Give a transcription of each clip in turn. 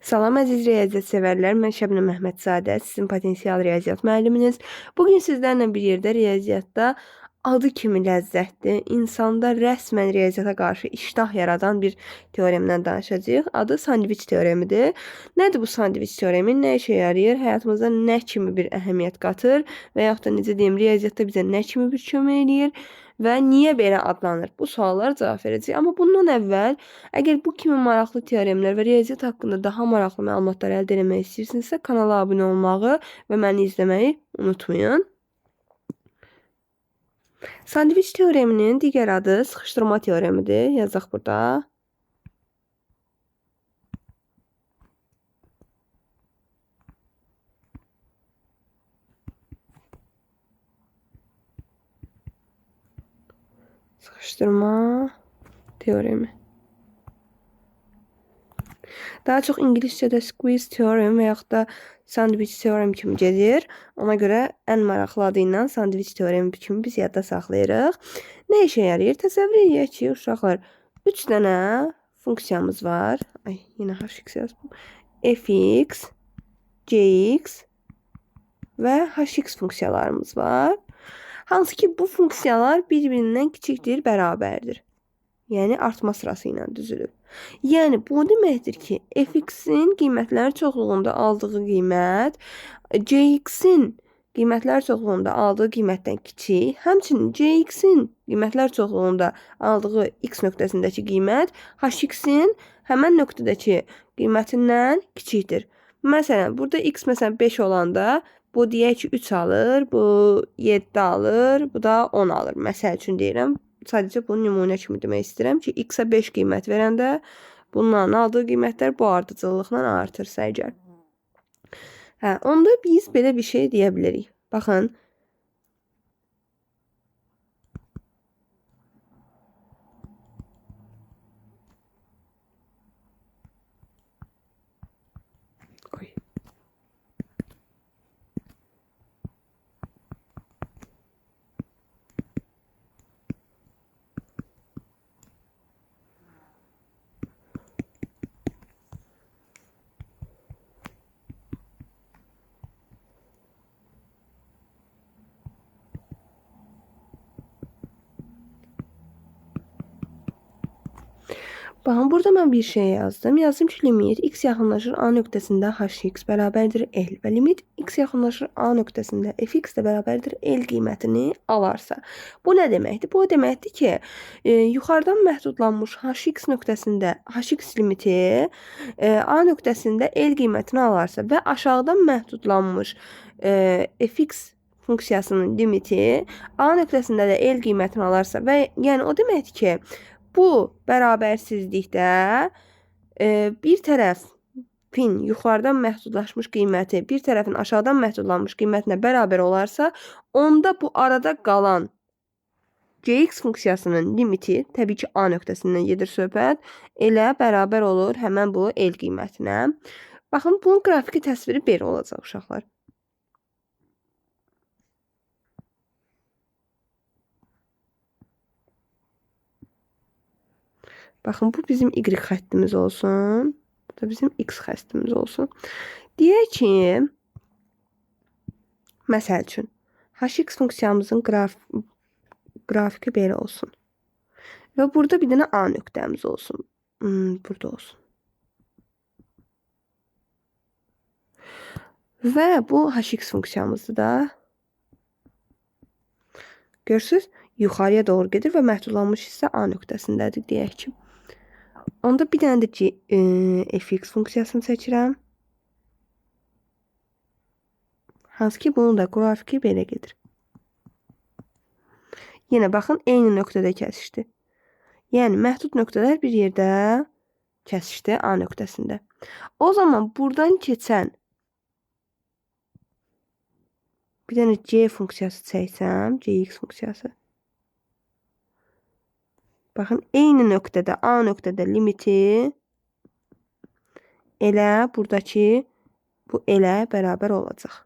Salam əziz riyaziyyat sevərlər, mən Şəbnəm Məhmədzadə, sizin potensial riyaziyyat müəlliminiz. Bugün sizlərlə bir yerdə riyaziyyatda adı kimi ləzzətli, insanda rəsmən riyaziyyata qarşı iştah yaradan bir teoremdən danışacağıq. Adı sandviç teoremidir. Nədir bu sandviç teoremi? Nə işə yarayır? Həyatımızda nə kimi bir əhəmiyyət qatır və yaxud da necə deyim, riyaziyyatda bizə nə kimi bir kömək eləyir və niyə belə adlanır? Bu suallara cavab verəcəyik. Amma bundan əvvəl, əgər bu kimi maraqlı teoremlər və riyaziyyat haqqında daha maraqlı məlumatlar əldə etmək istəyirsinizsə, kanala abunə olmağı və məni izləməyi unutmayın. Sandviç teoreminin digər adı sıxışdırma teoremidir. Yazaq burada. Sıxışdırma teoremi. Daha çox ingiliscədə squeeze teorem və yaxud da sandviç teorem kimi gedir. Ona görə ən maraqlı adı ilə sandviç teoremi kimi biz yadda saxlayırıq. Nə işə yarayır? Təsəvvür edək ki, uşaqlar 3 dənə funksiyamız var. Ay, yenə hx yazdım. Fx, gx və hx funksiyalarımız var. Hansı ki bu funksiyalar bir-birindən kiçikdir, bərabərdir. Yəni artma sırası ilə düzülüb. Yəni bu deməkdir ki, fx-in qiymətləri çoxluğunda aldığı qiymət gx-in qiymətlər çoxluğunda aldığı qiymətdən kiçik, həmçinin gx-in qiymətlər çoxluğunda aldığı x nöqtəsindəki qiymət hx-in həmən nöqtədəki qiymətindən kiçikdir. Məsələn, burada x məsələn 5 olanda bu deyək ki 3 alır, bu 7 alır, bu da 10 alır. Məsəl üçün deyirəm. Sadəcə bunu nümunə kimi demək istəyirəm ki, x-ə 5 qiymət verəndə bunların aldığı qiymətlər bu ardıcıllıqla artırsa əgər. Onda biz belə bir şey deyə bilərik. Baxın. Baxın, burada mən bir şey yazdım. Yazdım ki, limit x yaxınlaşır A nöqtəsində hx bərabərdir L və limit x yaxınlaşır A nöqtəsində fx də bərabərdir L qiymətini alarsa. Bu nə deməkdir? Bu deməkdir ki, yuxarıdan məhdudlanmış hx nöqtəsində hx limiti A nöqtəsində L qiymətini alarsa və aşağıdan məhdudlanmış fx funksiyasının limiti A nöqtəsində də L qiymətini alarsa və yəni o deməkdir ki, bu bərabərsizlikdə bir tərəfin yuxarıdan məhdudlaşmış qiyməti bir tərəfin aşağıdan məhdudlanmış qiymətinə bərabər olarsa, onda bu arada qalan gx funksiyasının limiti, təbii ki, A nöqtəsindən gedir söhbət, elə bərabər olur həmən bu L qiymətinə. Baxın, bunun qrafiki təsviri belə olacaq uşaqlar. Baxın, bu bizim y xəttimiz olsun. Bu da bizim x xəttimiz olsun. Deyək ki, məsəl üçün, hx funksiyamızın qrafiki belə olsun. Və burada bir dənə A nöqtəmiz olsun. Burada olsun. Və bu hx funksiyamızdır da. Görürsünüz, yuxarıya doğru gedir və məhdudlanmış hissə A nöqtəsindədir deyək ki. Onda bir dənə də fx funksiyasını seçirəm. Hansı ki, bunun da qrafiki belə gedir. Yenə baxın, eyni nöqtədə kəsişdi. Yəni, məhdud nöqtələr bir yerdə kəsişdi A nöqtəsində. O zaman buradan keçən bir dənə c funksiyası çəksəm, gx funksiyası. Baxın, eyni nöqtədə, A nöqtədə limiti elə buradakı bu elə bərabər olacaq.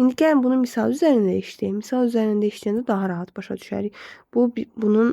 İndi gəlin bunu misal üzərində işləyək. Misal üzərində işləyəndə daha rahat başa düşərik. Bunun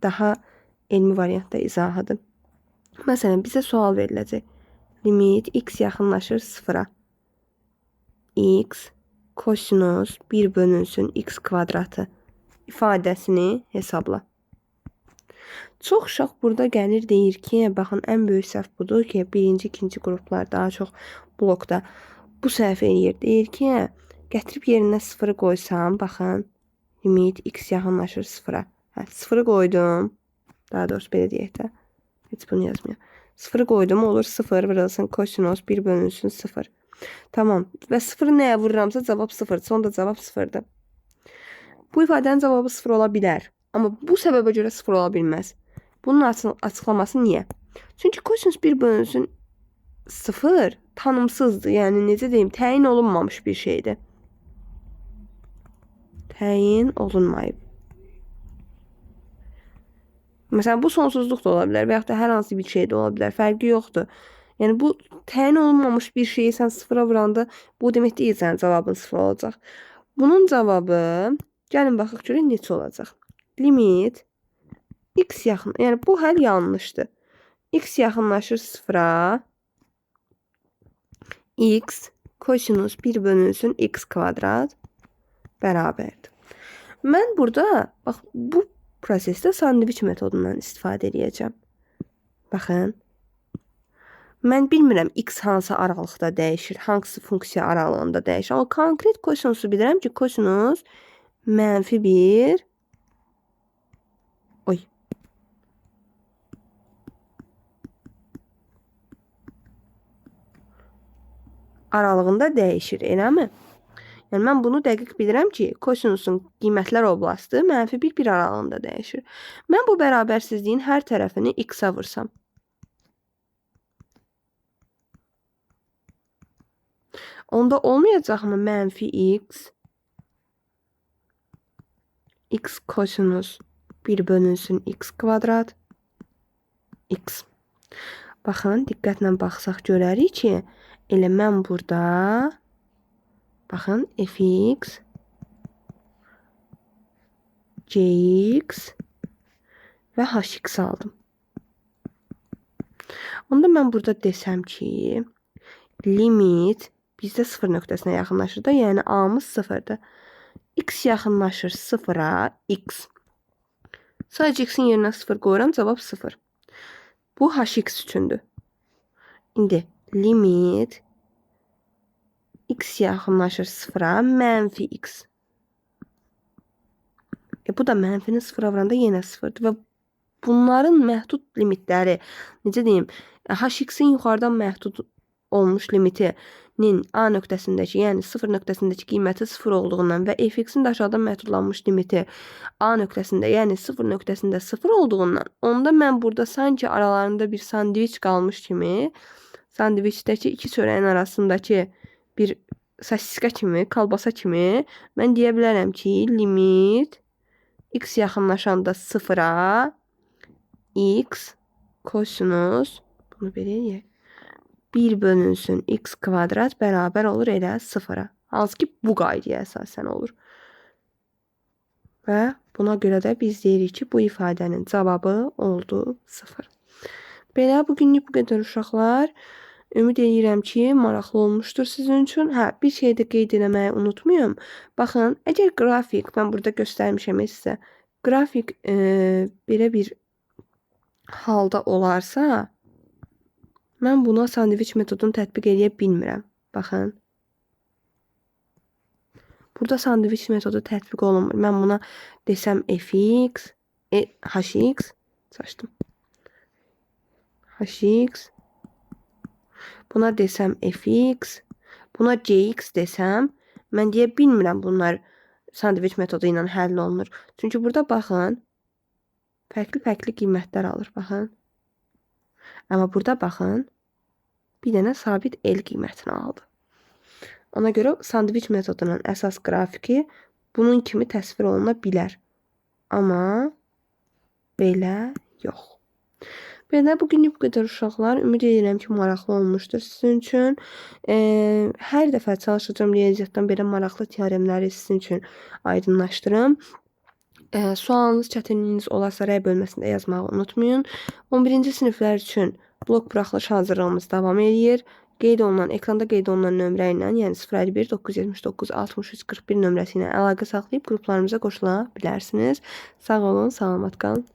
daha elmi variantda izahıdır. Məsələn, bizə sual veriləcək. Limit x yaxınlaşır 0-a. X kosinus 1 bölünsün x kvadratı ifadəsini hesabla. Çox uşaq burada gəlir deyir ki, baxın ən böyük səhv budur ki, birinci, ikinci qruplar daha çox blokda bu səhv eləyir. Deyir ki, gətirib yerinə 0-ı qoysam, baxın, limit x yaxınlaşır 0-a. 0-ı qoydum. Daha doğrusu belə deyək də. Heç bunu yazmıyor. 0'ı koydum, olur 0 vurulsun kosinus 1 bölünsün 0. Tamam. Və 0'ı nəyə vururamsa cavab 0. Sonda cavab 0'dır. Bu ifadənin cavabı 0 ola bilər. Amma bu səbəbə görə 0 ola bilməz. Bunun açıqlaması niyə? Çünki kosinus 1 bölünsün 0 tanımsızdır. Yəni necə deyim, təyin olunmamış bir şeydir. Təyin olunmayıb. Məsələn, bu sonsuzluq da ola bilər və yaxud da hər hansı bir şey də ola bilər. Fərqi yoxdur. Yəni bu təyin olunmamış bir şeyi sən 0'a vuranda bu demək deyil sənin cavabın 0 olacaq. Bunun cavabı gəlin baxaq görək neçə olacaq. Limit x yaxın, yəni bu həll yanlışdır. X yaxınlaşır 0'a. X kosinus 1 bölünsün x kvadrat bərabərdir. Mən burada bax bu prosesdə sandviç metodundan istifadə edəcəm. Baxın. Mən bilmirəm x hansı aralıqda dəyişir, hansı funksiya aralığında dəyişir. Amma konkret kosinusu bilirəm ki, kosinus -1 aralığında dəyişir, eləmi? Yəni mən bunu dəqiq bilirəm ki, kosinusun qiymətlər oblasti -1 aralığında dəyişir. Mən bu bərabərsizliyin hər tərəfini x-a vursam. Onda olmayacaqmı -x x kosinus 1 bölünsün x kvadrat x. Baxın, diqqətlə baxsaq görərik ki, elə mən burada baxın fx gx və hx aldım. Onda mən burada desəm ki, limit bizdə 0 nöqtəsinə yaxınlaşır da, yəni a-mız 0'dır. X yaxınlaşır 0'a x. Sadəcə x-in yerinə 0 qoyuram, cavab 0. Bu hx üçündür. İndi limit x yaxınlaşır 0'a -x. Bu da mənfini 0'a vuranda yenə 0'dır və bunların məhdud limitləri, necə deyim, hx-in yuxarıdan məhdud olmuş limitinin a nöqtəsindəki, yəni 0 nöqtəsindəki qiyməti 0 olduğundan və fx-in də aşağıdan məhdudlanmış limiti a nöqtəsində, yəni 0 nöqtəsində 0 olduğundan, onda mən burada sanki aralarında bir sandviç qalmış kimi, sandviçdəki iki çörəyin arasındakı bir sosiska kimi, kalbasa kimi mən deyə bilərəm ki, limit x yaxınlaşanda 0'a x kosinus, bunu belə eləyək, 1 bölünsün x kvadrat bərabər olur elə 0'a. Hansı ki bu qaydaya əsasən olur. Və buna görə də biz deyirik ki, bu ifadənin cavabı oldu 0. Belə bugünlük bu qədər uşaqlar. Ümid edirəm ki, maraqlı olmuşdur sizin üçün. Bir şey də qeyd eləməyi unutmayın. Baxın, əgər qrafik, mən burada göstərmişəm sizə, qrafik belə bir halda olarsa, mən buna sandviç metodunu tətbiq edə bilmirəm. Baxın. Burada sandviç metodu tətbiq olunmur. Mən buna desəm fx, hx, saçdım. Hx. Buna desəm fx, buna gx desəm, mən deyə bilmirəm bunlar sandviç metodu ilə həll olunur. Çünki burada baxın, fərqli qiymətlər alır, baxın. Amma burada baxın, bir dənə sabit L qiymətini aldı. Ona görə sandviç metodunun əsas qrafiki bunun kimi təsvir oluna bilər. Amma belə yox. Belə bugünlük bu qədər uşaqlar. Ümid edirəm ki, maraqlı olmuşdur sizin üçün. Hər dəfə çalışacağım riyaziyyatdan belə maraqlı teoremləri sizin üçün aydınlaşdırım. Sualınız, çətinliyiniz olarsa rəy bölməsində yazmağı unutmayın. 11-ci siniflər üçün Blok buraxılış hazırlığımız davam edir. Ekranda qeyd olunan nömrə ilə, yəni 051 979 63 41 nömrəsi ilə əlaqə saxlayıb qruplarımıza qoşula bilərsiniz. Sağ olun, salamat qalın.